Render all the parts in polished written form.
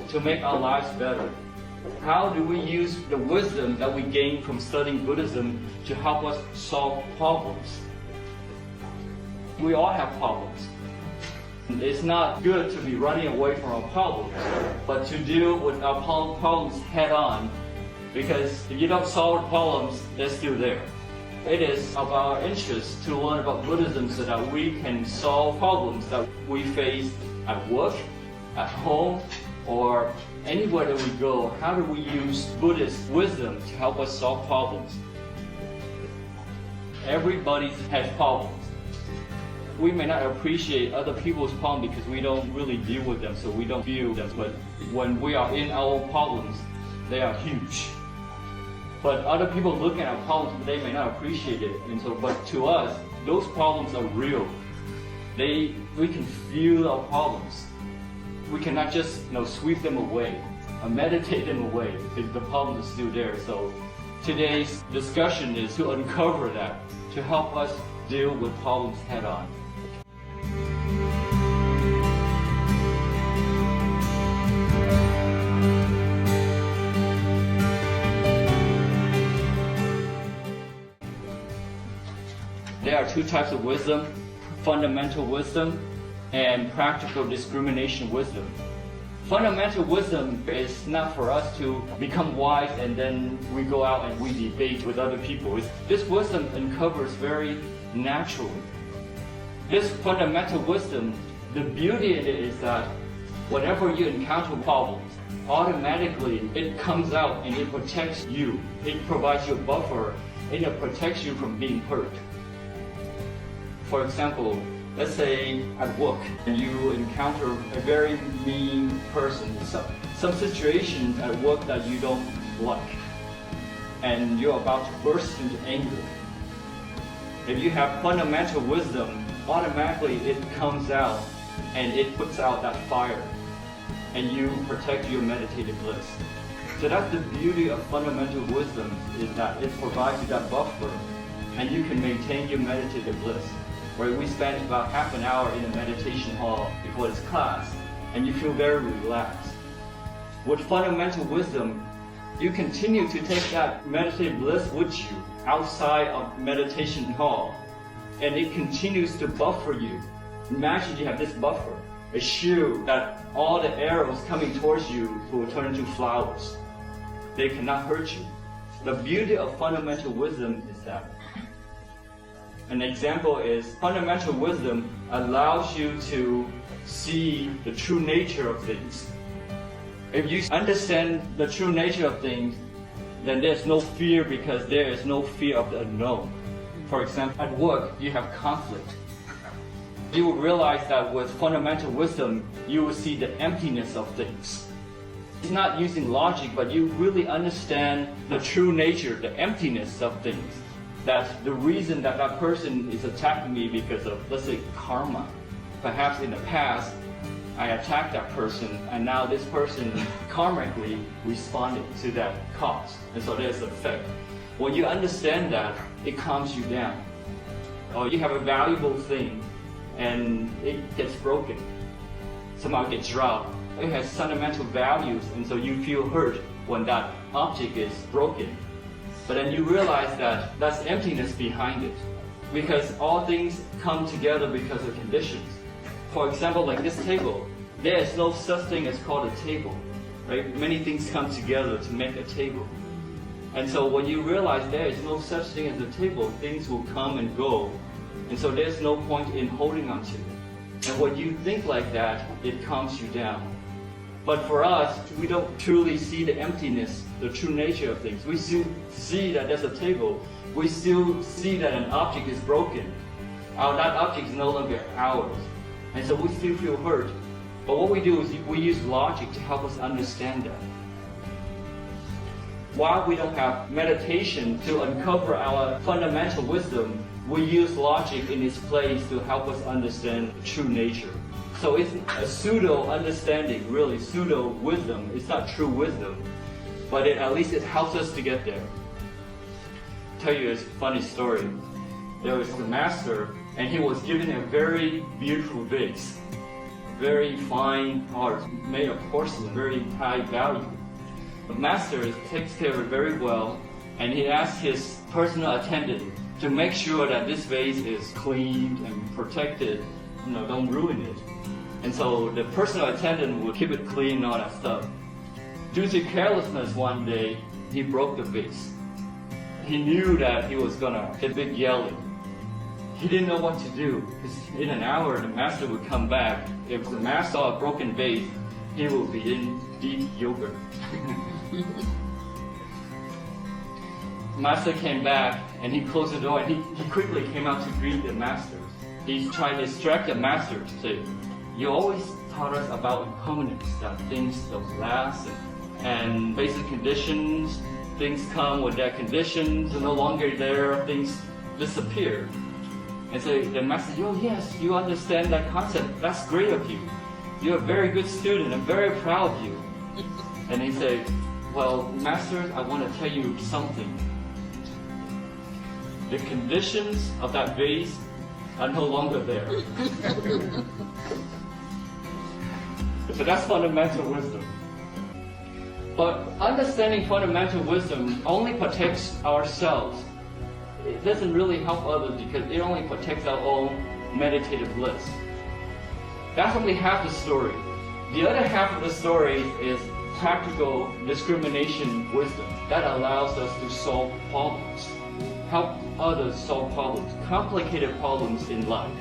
to make our lives better? How do we use the wisdom that we gain from studying Buddhism to help us solve problems? We all have problems. It's not good to be running away from our problems, but to deal with our problems head on, because if you don't solve problems, they're still there. It is of our interest to learn about Buddhism so that we can solve problems that we face at work, at home, or anywhere that we go. How do we use Buddhist wisdom to help us solve problems? Everybody has problems. We may not appreciate other people's problems because we don't really deal with them, so we don't feel them. But when we are in our problems, they are huge. But other people look at our problems, they may not appreciate it. And so, but to us, those problems are real. We can feel our problems. We cannot just sweep them away or meditate them away because the problems are still there. So today's discussion is to uncover that, to help us deal with problems head on. There are two types of wisdom: fundamental wisdom and practical discrimination wisdom. Fundamental wisdom is not for us to become wise and then we go out and we debate with other people. This wisdom uncovers very naturally. This fundamental wisdom, the beauty in it is that whenever you encounter problems, automatically it comes out and it protects you. It provides you a buffer and it protects you from being hurt. For example, let's say at work and you encounter a very mean person, some situations at work that you don't like, and you're about to burst into anger. If you have fundamental wisdom, automatically it comes out and it puts out that fire and you protect your meditative bliss. So that's the beauty of fundamental wisdom, is that it provides you that buffer and you can maintain your meditative bliss. Where we spend about half an hour in a meditation hall before this class, and you feel very relaxed. With fundamental wisdom, you continue to take that meditative bliss with you outside of meditation hall, and it continues to buffer you. Imagine you have this buffer, a shield that all the arrows coming towards you will turn into flowers. They cannot hurt you. The beauty of fundamental wisdom is that. An example is fundamental wisdom allows you to see the true nature of things. If you understand the true nature of things, then there's no fear because there is no fear of the unknown. For example, at work, you have conflict. You will realize that with fundamental wisdom, you will see the emptiness of things. It's not using logic, but you really understand the true nature, the emptiness of things. That the reason that that person is attacking me because of, let's say, karma. Perhaps in the past, I attacked that person, and now this person karmically responded to that cause. And so there's an effect. When you understand that, it calms you down. Or you have a valuable thing, and it gets broken. Somehow it gets dropped. It has sentimental values, and so you feel hurt when that object is broken. But then you realize that that's emptiness behind it, because all things come together because of conditions. For example, like this table, there is no such thing as called a table, right? Many things come together to make a table. And so when you realize there is no such thing as a table, things will come and go. And so there's no point in holding on to it. And when you think like that, it calms you down. But for us, we don't truly see the emptiness, the true nature of things. We still see that there's a table. We still see that an object is broken. That object is no longer ours. And so we still feel hurt. But what we do is we use logic to help us understand that. While we don't have meditation to uncover our fundamental wisdom, we use logic in its place to help us understand the true nature. So it's a pseudo-understanding, really, pseudo-wisdom. It's not true wisdom, but at least it helps us to get there. I'll tell you a funny story. There was the master, and he was given a very beautiful vase. very fine parts made of porcelain, very high value. The master takes care of it very well, and he asks his personal attendant to make sure that this vase is cleaned and protected, don't ruin it. And so the personal attendant would keep it clean and all that stuff. Due to carelessness one day, he broke the vase. He knew that he was gonna get big yelling. He didn't know what to do, because in an hour the master would come back. If the master saw a broken vase, he would be in deep yogurt. Master came back and he closed the door, and he quickly came out to greet the master. He's trying to distract the master to say, you always taught us about impermanence, that things don't last, and basic conditions, things come with their conditions, are no longer there, things disappear. And so the master said, oh yes, you understand that concept, that's great of you. You're a very good student, I'm very proud of you. And he said, well, master, I want to tell you something. The conditions of that vase are no longer there. So that's fundamental wisdom. But understanding fundamental wisdom only protects ourselves. It doesn't really help others because it only protects our own meditative bliss. That's only half the story. The other half of the story is practical discrimination wisdom that allows us to solve problems, help others solve problems, complicated problems in life.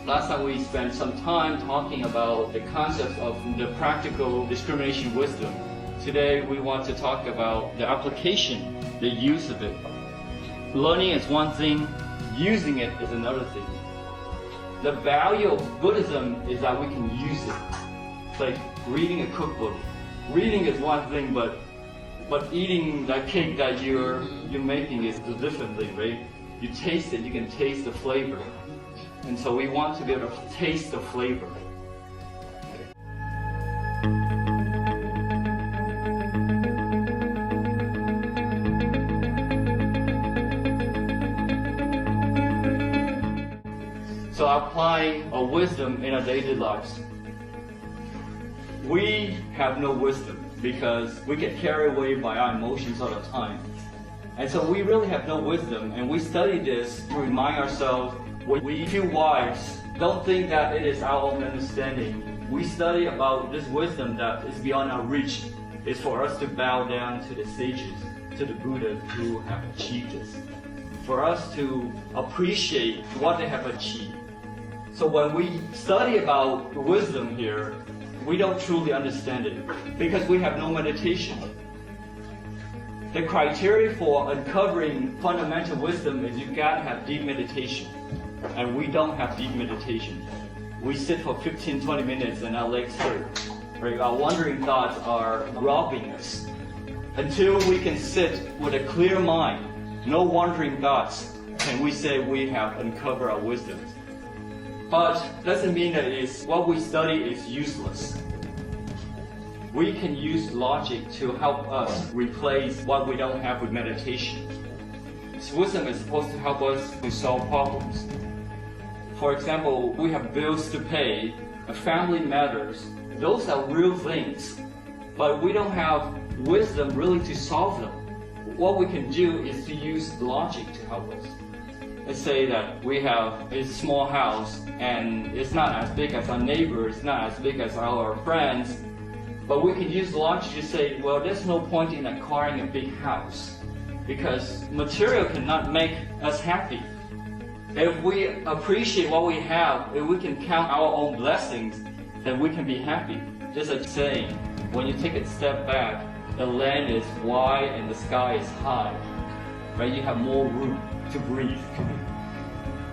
Last time we spent some time talking about the concept of the practical discrimination wisdom. Today we want to talk about the application, the use of it. Learning is one thing, using it is another thing. The value of Buddhism is that we can use it. It's like reading a cookbook. Reading is one thing, but eating that cake that you're making is a different thing, right? You taste it, you can taste the flavor. And so we want to be able to taste the flavor. So applying a wisdom in our daily lives. We have no wisdom because we get carried away by our emotions all the time. And so we really have no wisdom, and we study this to remind ourselves when we feel wise, don't think that it is our own understanding. We study about this wisdom that is beyond our reach. It's for us to bow down to the sages, to the Buddhas who have achieved this. For us to appreciate what they have achieved. So when we study about wisdom here, we don't truly understand it because we have no meditation. The criteria for uncovering fundamental wisdom is you gotta have deep meditation. And we don't have deep meditation. We sit for 15-20 minutes and our legs hurt. Right? Our wandering thoughts are robbing us. Until we can sit with a clear mind, no wandering thoughts, can we say we have uncovered our wisdom. But doesn't mean that what we study is useless. We can use logic to help us replace what we don't have with meditation. So wisdom is supposed to help us to solve problems. For example, we have bills to pay, family matters. Those are real things, but we don't have wisdom really to solve them. What we can do is to use logic to help us. Let's say that we have a small house and it's not as big as our neighbors, it's not as big as our friends, but we can use logic to say, well, there's no point in acquiring a big house because material cannot make us happy. If we appreciate what we have, if we can count our own blessings, then we can be happy. There's a saying, when you take a step back, the land is wide and the sky is high. Right? You have more room to breathe.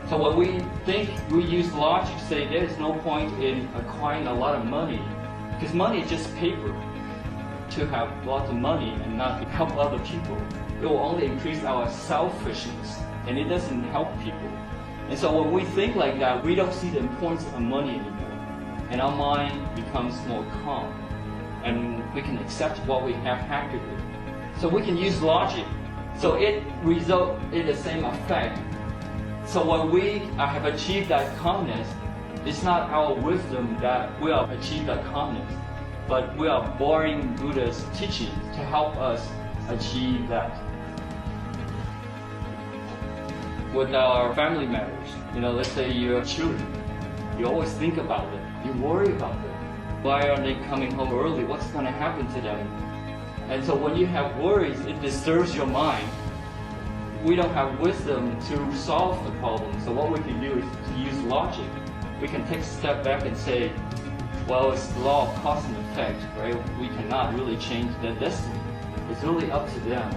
So when we think, we use logic to say there's no point in acquiring a lot of money, because money is just paper. To have lots of money and not help other people, it will only increase our selfishness, and it doesn't help people. And so when we think like that, we don't see the importance of money anymore. And our mind becomes more calm. And we can accept what we have happily. So we can use logic. So it results in the same effect. So when we have achieved that calmness, It's not our wisdom that will achieve that calmness, but we are borrowing Buddha's teaching to help us achieve that. With our family matters, let's say your children, you always think about them, you worry about them. Why are they coming home early? What's going to happen to them? And so when you have worries, it disturbs your mind. We don't have wisdom to solve the problem. So what we can do is to use logic. We can take a step back and say, well, it's the law of cause and effect, right? We cannot really change their destiny. It's really up to them.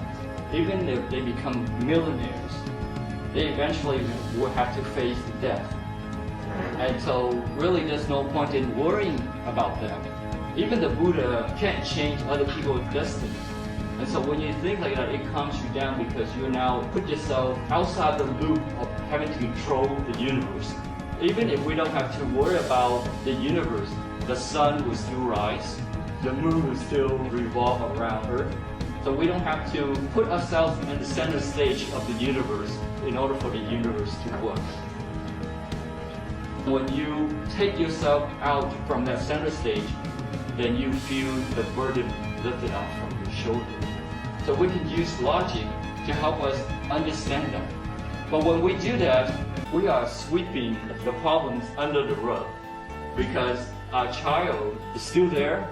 Even if they become millionaires, they eventually will have to face death. And so really there's no point in worrying about them. Even the Buddha can't change other people's destiny. And so when you think like that, it calms you down because you now put yourself outside the loop of having to control the universe. Even if we don't have to worry about the universe, the sun will still rise, the moon will still revolve around Earth. So we don't have to put ourselves in the center stage of the universe in order for the universe to work. When you take yourself out from that center stage, then you feel the burden lifted up from your shoulder. So we can use logic to help us understand that. But when we do that, we are sweeping the problems under the rug because our child is still there,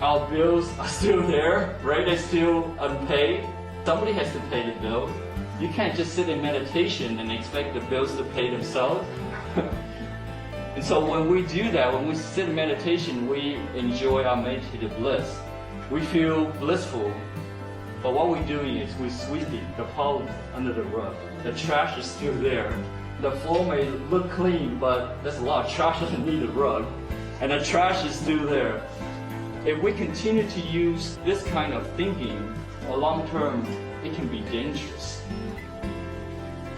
our bills are still there, right? They're still unpaid. Somebody has to pay the bills. You can't just sit in meditation and expect the bills to pay themselves. And so when we do that, when we sit in meditation, we enjoy our meditative bliss. We feel blissful. But what we're doing is we're sweeping the problems under the rug. The trash is still there. The floor may look clean, but there's a lot of trash underneath the rug. And the trash is still there. If we continue to use this kind of thinking, long term, it can be dangerous.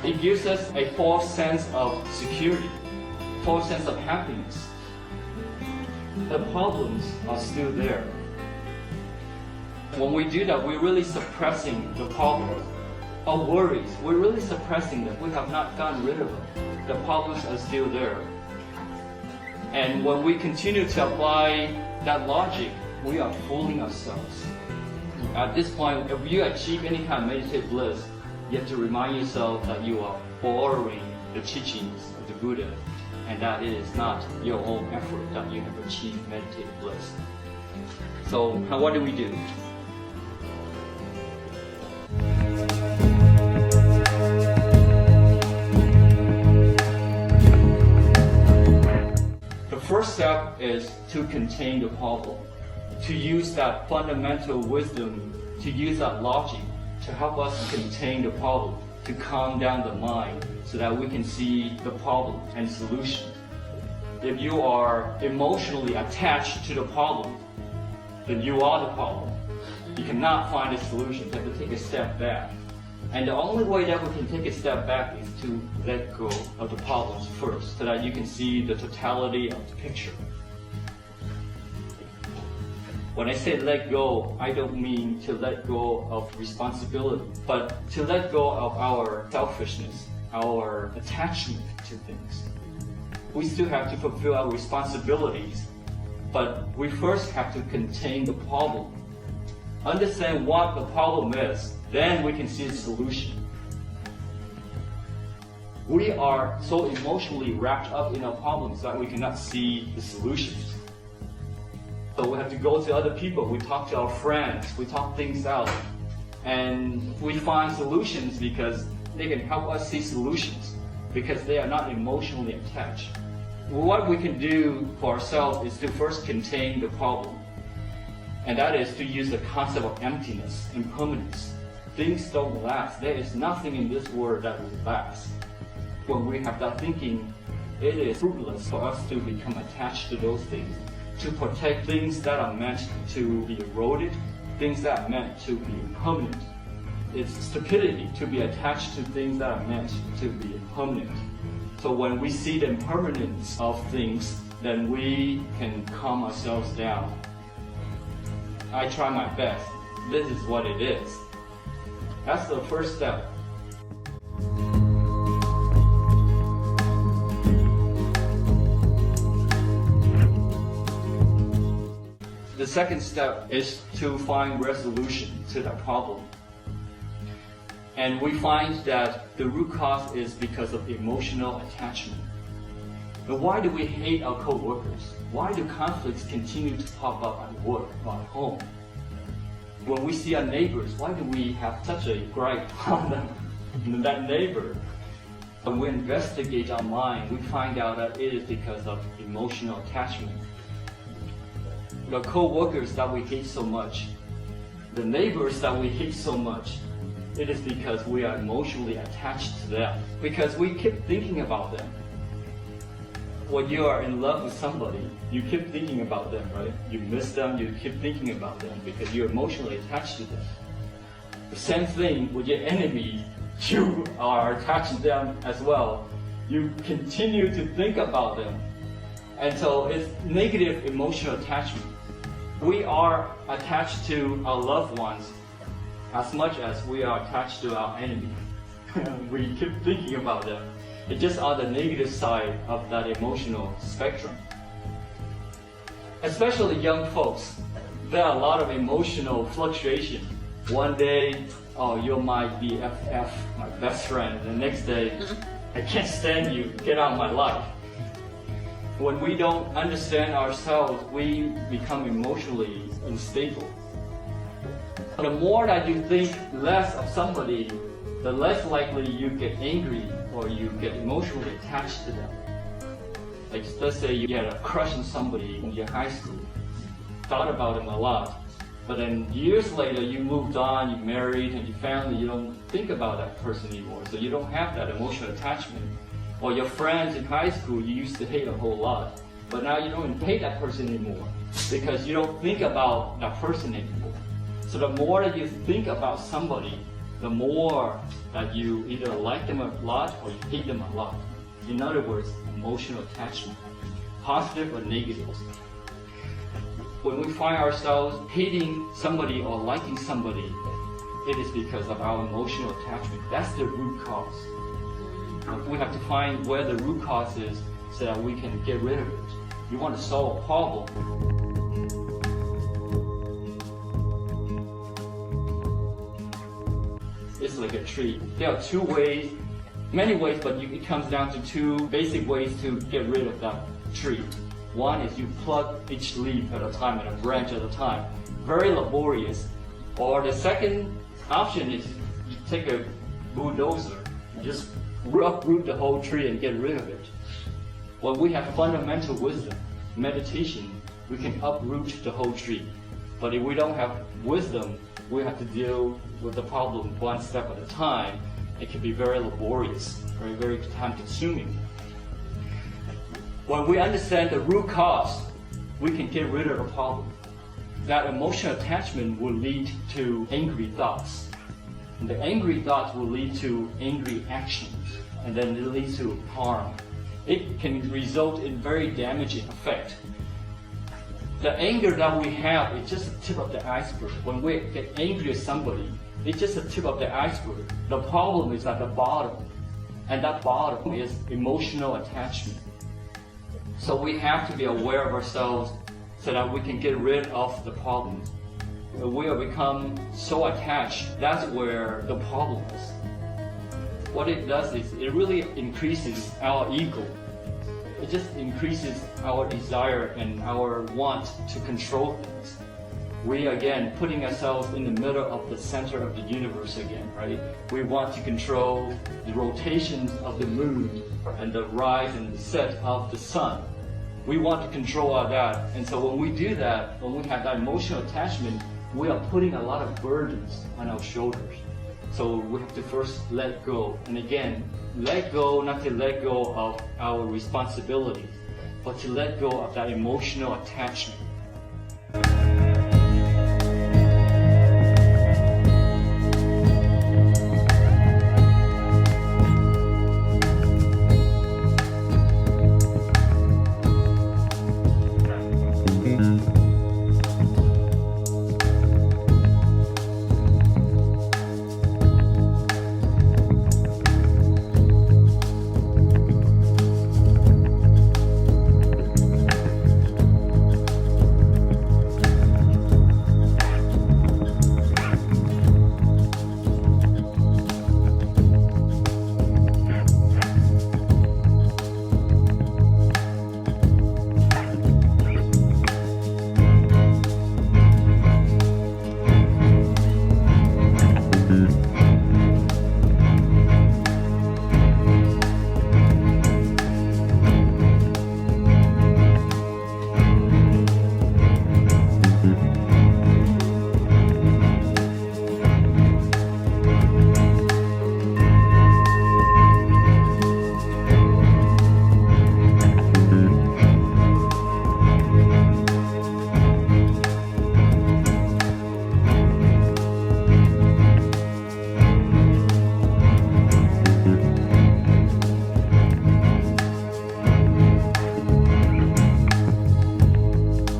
It gives us a false sense of security, false sense of happiness. The problems are still there. When we do that, we're really suppressing the problems. Our worries, we're really suppressing them. We have not gotten rid of them. The problems are still there. And when we continue to apply that logic, we are fooling ourselves. At this point, if you achieve any kind of meditative bliss, you have to remind yourself that you are borrowing the teachings of the Buddha, and that it is not your own effort that you have achieved meditative bliss. So, what do we do? The first step is to contain the problem, to use that fundamental wisdom, to use that logic to help us contain the problem, to calm down the mind so that we can see the problem and solution. If you are emotionally attached to the problem, then you are the problem. You cannot find a solution. You have to take a step back. And the only way that we can take a step back is to let go of the problems first, so that you can see the totality of the picture. When I say let go, I don't mean to let go of responsibility, but to let go of our selfishness, our attachment to things. We still have to fulfill our responsibilities, but we first have to contain the problem. Understand what the problem is, then we can see the solution. We are so emotionally wrapped up in our problems that we cannot see the solutions. So we have to go to other people, we talk to our friends, we talk things out, and we find solutions because they can help us see solutions, because they are not emotionally attached. What we can do for ourselves is to first contain the problem, and that is to use the concept of emptiness, impermanence. Things don't last. There is nothing in this world that will last. When we have that thinking, it is fruitless for us to become attached to those things, to protect things that are meant to be eroded, things that are meant to be permanent. It's stupidity to be attached to things that are meant to be permanent. So when we see the impermanence of things, then we can calm ourselves down. I try my best. This is what it is. That's the first step. The second step is to find resolution to that problem. And we find that the root cause is because of emotional attachment. But why do we hate our co-workers? Why do conflicts continue to pop up at work or at home? When we see our neighbors, why do we have such a gripe on them, that neighbor? When we investigate our mind, we find out that it is because of emotional attachment. The co-workers that we hate so much, the neighbors that we hate so much, it is because we are emotionally attached to them. Because we keep thinking about them. When you are in love with somebody, you keep thinking about them, right? You miss them, you keep thinking about them because you're emotionally attached to them. The same thing with your enemy, you are attached to them as well. You continue to think about them. And so it's negative emotional attachment. We are attached to our loved ones as much as we are attached to our enemy. We keep thinking about them. It's just on the negative side of that emotional spectrum. Especially young folks, there are a lot of emotional fluctuation. One day, oh, you're my BFF, my best friend. And the next day, I can't stand you, get out of my life. When we don't understand ourselves, we become emotionally unstable. The more that you think less of somebody, the less likely you get angry or you get emotionally attached to them. Like, let's say you had a crush on somebody in your high school, thought about them a lot, but then years later you moved on, you married, and your family, you don't think about that person anymore, so you don't have that emotional attachment. Or your friends in high school you used to hate a whole lot, but now you don't hate that person anymore because you don't think about that person anymore. So the more that you think about somebody, the more that you either like them a lot or you hate them a lot. In other words, emotional attachment, positive or negative. When we find ourselves hating somebody or liking somebody, it is because of our emotional attachment. That's the root cause. We have to find where the root cause is so that we can get rid of it. We want to solve a problem. It's like a tree. There are two ways, many ways, but it comes down to two basic ways to get rid of that tree. One is you pluck each leaf at a time and a branch at a time. Very laborious. Or the second option is you take a bulldozer, you just uproot the whole tree and get rid of it. When we have fundamental wisdom, meditation, we can uproot the whole tree. But if we don't have wisdom, we have to deal with the problem one step at a time. It can be very laborious, very time consuming. When we understand the root cause, we can get rid of the problem. That emotional attachment will lead to angry thoughts. And the angry thoughts will lead to angry actions, and then it leads to harm. It can result in very damaging effect. The anger that we have is just the tip of the iceberg. When we get angry at somebody, it's just the tip of the iceberg. The problem is at the bottom, and that bottom is emotional attachment. So we have to be aware of ourselves so that we can get rid of the problem. We have become so attached, that's where the problem is. What it does is it really increases our ego. It just increases our desire and our want to control things. We again putting ourselves in the middle of the center of the universe again, right? We want to control the rotations of the moon and the rise and the set of the sun. We want to control all that. And so when we do that, when we have that emotional attachment, we are putting a lot of burdens on our shoulders. So we have to first let go. And again, let go, not to let go of our responsibilities, but to let go of that emotional attachment.